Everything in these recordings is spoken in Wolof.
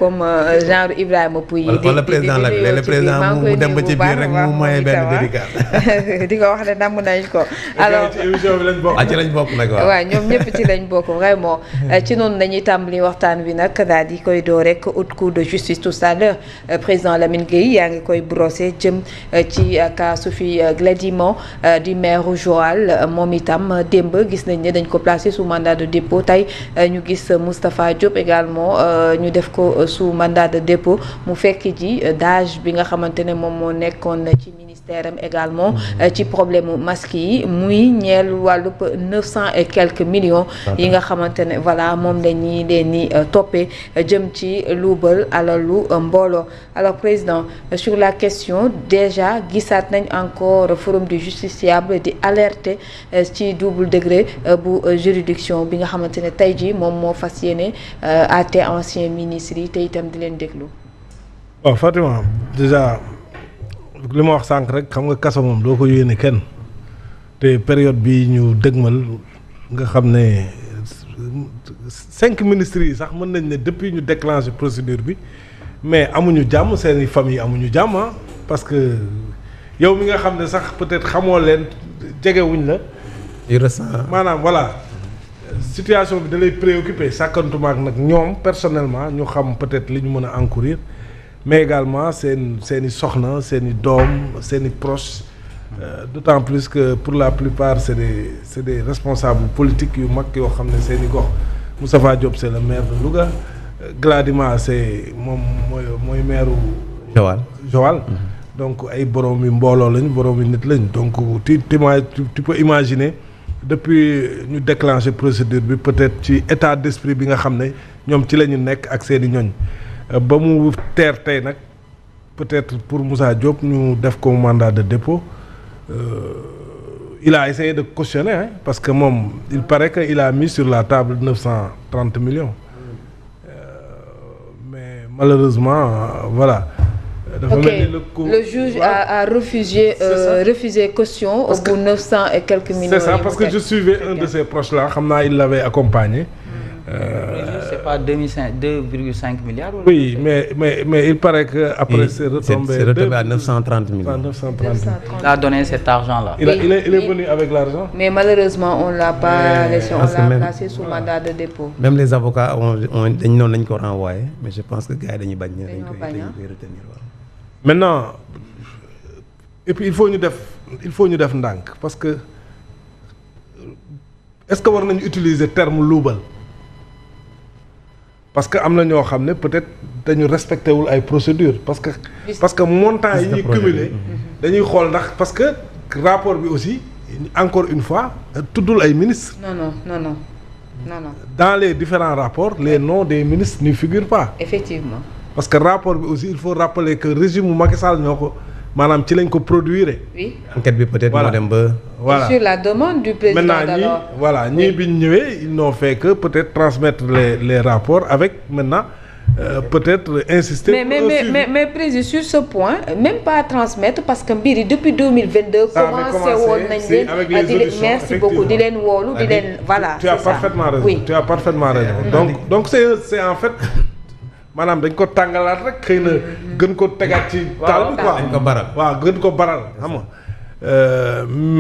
comme genre Ibrahima Pouy wala président la le président mu dem ba ci biir rek mu moyen benn dédicace di ko wax ne namm nañ ko alors ci émission bi lañ bokk ci lañ bokk nag waaw ñoom ñëpp ci lañ bokk vraiment ci noonu dañuy tàmbali waxtaan wi nag daal di koy door rek haute cour de justice tout à l'heure président Lamine Gueye yaa ngi koy brosser jëm ci cas Sophie Gladimo di maire Joal moom itam démb gis nañ ne dañ ko placé sous mandat de dépôt tey ñu gis Moustapha Diop également ñu def ko sous mandat de dépôt mu fekk ji d'âge bi nga xamante ne moom moo nekkoon ci ministère am également ci problème mu masque yi muy ñeel wàllub 900 et quelques millions yi nga xamante ne voilà moom lañuy leen ni toppee jëm ci luubal alalu mbooloo. Alors président, sur la question déjà gisaat nañ encore forum du justiciable di alerter ci double degré bu juridiction bi nga xamante ne tey jii moom moo fas yéene àtte ancien ministre yi te itam di leen déglu. waaw Fatima déjà li ma wax sànq rek xam nga kaso moom doo ko yéene kenn te période bi ñu dëgmal nga xam ne 5 ministres yi sax mën nañ ne depuis ñu déclenché procédure bi mais amuñu jàmm seeni famille amuñu jàmm parce que yow mi nga xam ne sax peut-être xamoo leen jegewuñ la. maanaam voilà situation bi da lay préoccupé sàkkantumaak nag ñoom personnellement ñu xam peut-être li ñu mën a encourir mais également seeni soxna seeni doom seeni proches d'autant plus que pour la plupart c'est des responsables politiques yu mag yoo xam ne seeni gox Moustapha Diop c'est le maire de Louga Gladima c'est moom mooy maire Joal donc ay borom yi mbooloo lañ borom yi nit lañ donc tu peux imaginer depuis ñu déclencher procédure bi peut-être ci état d'esprit bi nga xam ne ñoom ci la ñu nekk ak seeni ñoñ ba mu teer tey nag peut-être pour Moussa Diop ñu def ko mandat de dépôt il a essayé de cautionner parce que moom il paraît que il a mis sur la table 930 millions mais malheureusement voilà. dafa mel ni le juge a refusé caution au bout de 900 et quelques millions. C'est ça parce que je suivais un de ses proches là xam naa il l'avait accompagné. C'est pas 2,5 milliards. Oui, mais il paraît que après c'est retombé à 930 millions. 930. Il a donné cet argent-là. Il est venu avec l'argent. Mais malheureusement, on l'a pas laissé, on l'a placé sous mandat de dépôt. Même les avocats dañ noonu lañ ko renvoyé, mais je pense que gars yi dañuy bañ dañ koy retenir. Maintenant et puis il faut ñu def ndànk parce que est-ce que war nañu utiliser terme luubal parce que am na ñoo xam ne peut-être dañu respecté wul ay procédures parce que montant yi ñuy cumuler dañuy xool ndax parce que rapport bi aussi encore une fois tuddul ay ministres. Non. Dans les différents rapports les noms des ministres n'y figurent pas. Effectivement. Parce que rapport bi aussi il faut rappeler que régime mu Macky Sall ñoo ko maanaam ci lañ ko produire. Oui. Enquête bi peut-être moo dem ba. Voilà sur la demande du président. Maintenant ñii bi ñu ñëwee ils n'ont fait que peut-être transmettre les rapports avec maintenant peut-être insister. mais président sur ce point même pas transmettre parce que mbir yi depuis 2022. commencé woon nañ leen merci beaucoup di leen woolu di leen voilà. tu as parfaitement raison. Oui. Tu as parfaitement raison. Donc c'est en fait. maanaam dañ ko tàngalaat rek xëy na gën ko tegaat ci taal bi quoi dañ ko baral waaw gën ko baral xam nga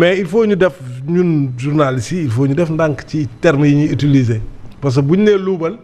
mais il faut ñu def ñun journalistes yi il faut ñu def ndànk ci termes yi ñuy utiliser parce que bu ñu nee luubal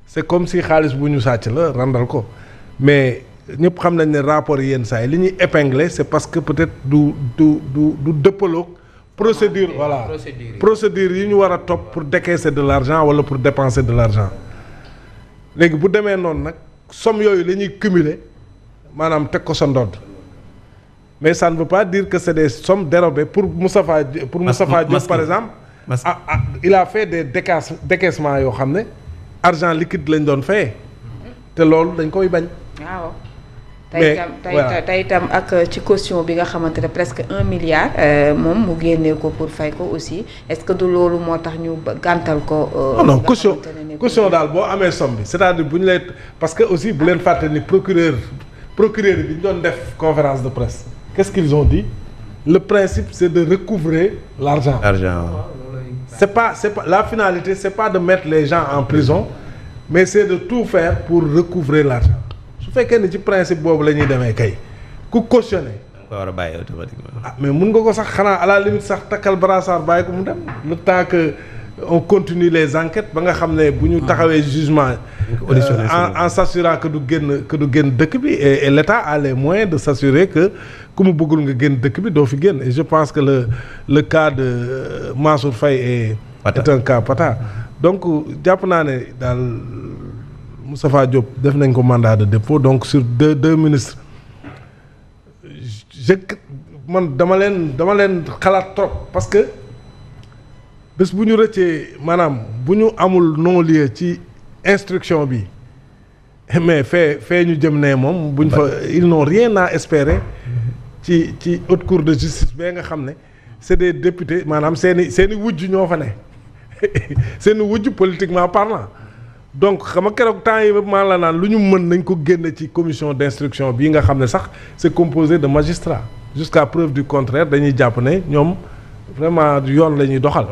c'est comme si xaalis bu ñu sàcc la randal ko mais ñëpp xam nañ ne rapport yi yenn saa yi li ñuy épingler c'est parce que peut-être du dëppaloog procédure voilà procédure yi ñu war a topp pour décaisser de l'argent wala pour dépenser de l'argent léegi bu demee noonu nag somme yooyu la ñuy cumuler maanaam teg ko sa ndodd mais ça ne veut pas dire que c'est des sommes dérobées pour Moustapha Diop par exemple il a fait des décaissements yoo xam ne argent liquide lañ doon fayee te loolu dañ koy bañ. waaw tey itam ak ci caution bi nga xamante ne presque 1 milliard moom mu génnee ko pour fay ko aussi est-ce que du loolu moo tax ñu gàntal ko. non caution daal boo amee somme bi c'est-à-dire bu ñu lay parce que aussi bu leen fàtte ni procureur yi bi ñu doon def conférence de presse qu'est-ce qu'ils ont dit le principe c'est de recouvrer l'argent. L'argent. C'est pas la finalité c'est pas de mettre les gens en prison mais c'est de tout faire pour recouvrer l'argent su fekkee ne ci principe boobu la ñuy demee kay ku cautionné. ko war a bàyyi automatiquement. ah mais mun nga ko sax xanaa à la limite sax takkal brassard bàyyi ko mu dem le temps que on continue les enquêtes ba nga xam ne bu ñu taxawee jugement en s'assurant que du génn dëkk bi et l'État a les moyens de s'assurer que ku mu bëggul nga génn dëkk bi doo fi génn et je pense que le cas de Mansour Faye est un cas pata donc jàpp naa ne daal Moustapha Diop def nañ ko mandat de dépôt donc sur deux ministres man dama leen xalaat trop parce que bés bu ñu rëccee maanaam bu ñu amul non-lieu ci instruction bi mais fee ñu jëm ne moom buñ fa ils n'ont rien à espérer ci haute cour de justice bee nga xam ne c'est des députés maanaam seeni wujj ñoo fa ne seeni wujj politiquement parlant donc xam nga keroog temps yi maa la naan lu ñu mën nañ ko génne ci commission d'instruction bii nga xam ne sax c'est composé de magistrats jusqu'à preuve du contraire dañuy jàpp ne ñoom vraiment yoon la ñuy doxal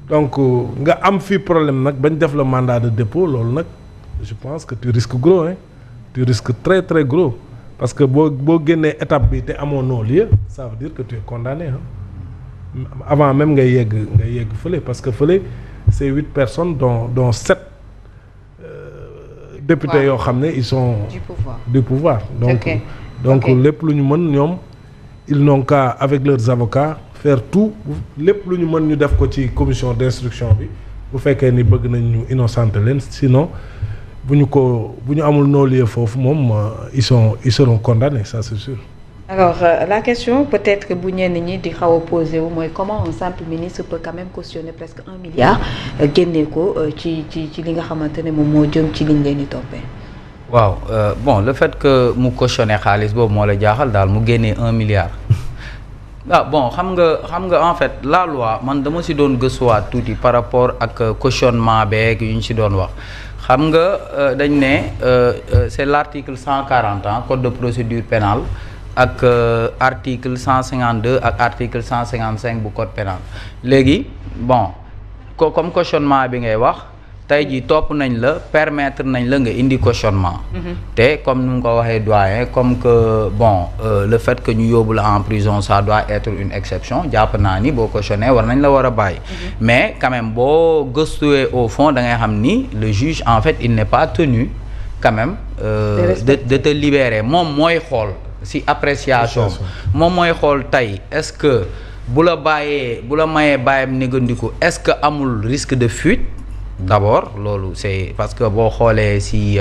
donc nga am fii problème nag bañ def le mandat de dépôt loolu nag je pense que tu risques gros hein tu risques très très gros parce que boo génnee étape bi te amoo non-lieu ça veut dire que tu es condamné hein avant même ngay yegg fële parce que fële c'est 8 personnes dont 7 députés yoo xam ne ils sont du pouvoir donc lépp lu ñu mën ñoom ils n'ont qu'à avec leurs avocats faire tout lépp lu ñu mën ñu def ko ci commission d'instruction bi bu fekkee ni bëgg nañ ñu innocenter leen sinon bu ñu amul non-lieu foofu moom ils seront condamnés ça c'est sûr. Alors la question peut-être que bu ñenn ñi di xaw a posé wu mooy comment un simple ministre peut quand même cautionner presque 1 milliard génne ko ci li nga xamante ne moom moo jëm ci liñ leen di toppee. waaw bon le fait que mu cautionner xaalis boobu moo la jaaxal daal mu génnee 1 milliard. bon xam nga en fait la loi man dama si doon gëstuwaat tuuti par rapport ak cautionnement beeg yu ñu si doon wax xam nga dañ ne c'est l'article 140 code de procédure pénale ak article 152 ak article 155 bu code pénal léegi bon comme cautionnement bi ngay wax tey jii topp nañ la permettre nañ la nga indi cautionnement te comme nu mu ko waxee doyen comme que bon le fait que ñu yóbbu la en prison ça doit être une exception jàpp naa ni boo cautionné war nañ la war a bàyyi mais quand même boo gëstuwee au fond da ngay xam ni le juge en fait il n'est pas tenu quand même de te libérer moom mooy xool si appréciation moom mooy xool tey est-ce que bu la mayee bàyyam négandiku est-ce que amul risque de fuite d'abord loolu c'est parce que boo xoolee si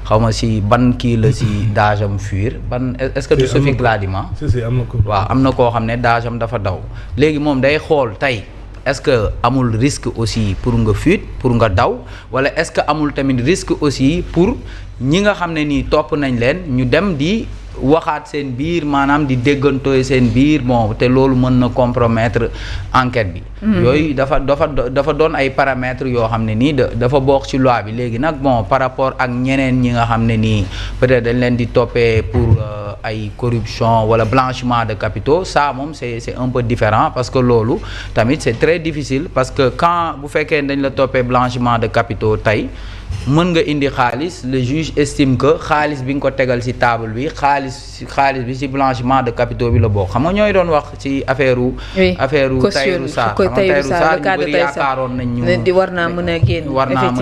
xawma si ban kii la si d'âge am fuir ban est-ce que du Sophie Gladima si am na ko waaw am na koo xam ne d'âge am dafa daw léegi moom day xool tey est-ce que amul risque aussi pour nga fuite pour nga daw wala est-ce que amul tamit risque aussi pour ñi nga xam ne nii topp nañ leen ñu dem di waxaat seen biir maanaam di déggantooy seen biir bon te loolu mën na compromettre enquête bi yooyu dafa doon ay paramètres yoo xam ne nii dafa bokk ci loi bi léegi nag bon par rapport ak ñeneen ñi nga xam ne nii peut-être dañ leen di toppee pour ay corruption wala blanchiment de capitaux ça moom c'est un peu différent parce que loolu tamit c'est très difficile parce que quand bu fekkee dañ la toppee blanchiment de capitaux tey mën nga indi xaalis le juge estime que xaalis bi nga ko tegal ci table bi xaalis bi ci blanchiment de capitaux bi la bokk xam nga ñooy doon wax ci affaire Tahirou Sarr ñu bëri yaakaaroon nañ ñu war naa mën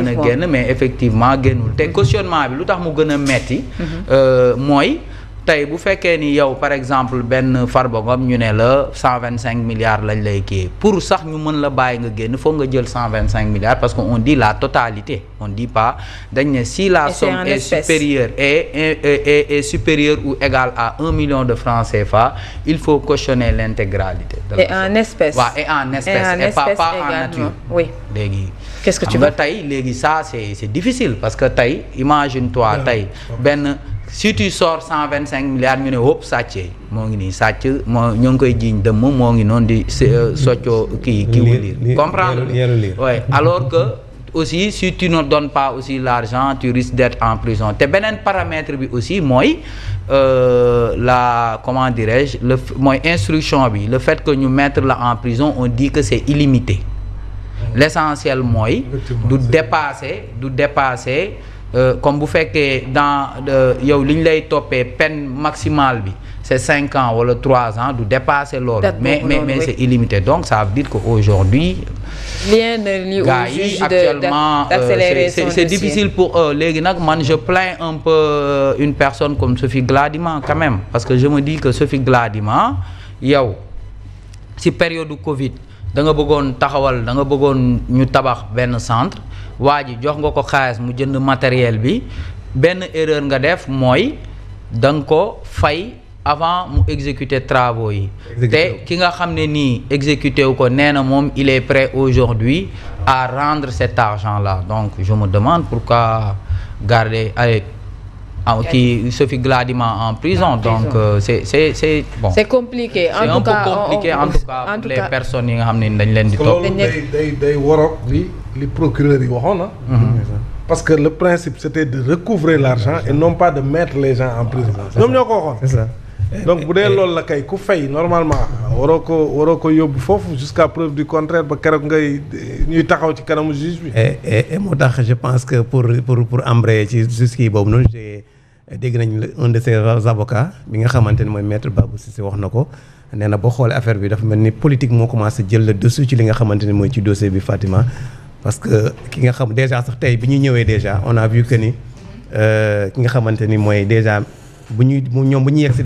a génn mais effectivement génnul te cautionnement bi lu tax mu gën a metti mooy tey bu fekkee ni yow par exemple benn Farba Ngom ñu ne la 125 milliards lañ lay kii pour sax ñu mën la bàyyi nga génn foog nga jël 125 milliards parce que on dit la totalité on dit pas dañ ne si la somme est supérieure est supérieure ou égale à 1 million de francs CFA il faut cautionner l'intégralité de et en espèces waaw et en espèces et pas en nature oui léegi qu'est-ce que tu veux tey léegi ça c'est difficile parce que tey imagine-toi tey benn si tu sors 125 milliards ñu ne hop sàccee moo ngi nii sàcc moo ñoo ngi koy jiiñ dëmm moo ngi noonu di soccoo kii waliir comprendre ouais alors que aussi si tu ne donnes pas aussi l'argent tu risques d'être en prison te beneen paramètre bi aussi mooy la comment dirais-je mooy instruction bi le fait que ñu mettre la en prison on dit que c'est illimité l'essentiel mooy du dépasser comme bu fekkee dans yow li ñu lay toppee peine maximale bi c'est 5 ans wala 3 ans du dépasser loolu mais c'est illimité donc ça veut dire que aujourd'hui rien ne lie au juge actuellement c'est difficile pour eux léegi nag man je plains un peu une personne comme Sophie Gladima quand même parce que je me dis que Sophie Gladima yow ci période du Covid da nga bëggoon ñu tabax benn centre waa ji jox nga ko xaalis mu jënd matériel bi benn erreur nga def mooy da nga ko fay avant mu exécuter travaux yi te ki nga xam ne nii exécuté wu ko nee na moom il est prêt aujourd'hui à rendre cet argent là donc je me demande pourquoi garder Sophie Gladima en prison donc c'est bon c'est compliqué c'est un peu compliqué en tout cas pour les personnes yi nga xam ne dañ leen di topp day waroog li procureur yi waxoon na parce que le principe c'était de recouvrer l'argent et non pas de mettre les gens en prison ñoom ñoo ko waxoon c'est ça donc bu dee loolu la kay ku fay normalement waroo ko yóbbu foofu jusqu'à preuve du contraire ba keroog ñuy taxaw ci kanamu juge bi et moo tax je pense que pour embrayer ci jusqu'ii boobu noonu dégg nañ un de ses avocats bi nga xamante ne mooy maître Babou Cissé wax na ko nee na boo xoolee affaire bi dafa mel ni politique moo commencé jël le dessus ci li nga xamante ne mooy ci dossier bi Fatima parce que ki nga xam déjà sax tey bi ñuy ñëwee déjà on a vu que ni ki nga xamante ni mooy déjà bu ñuy yegg si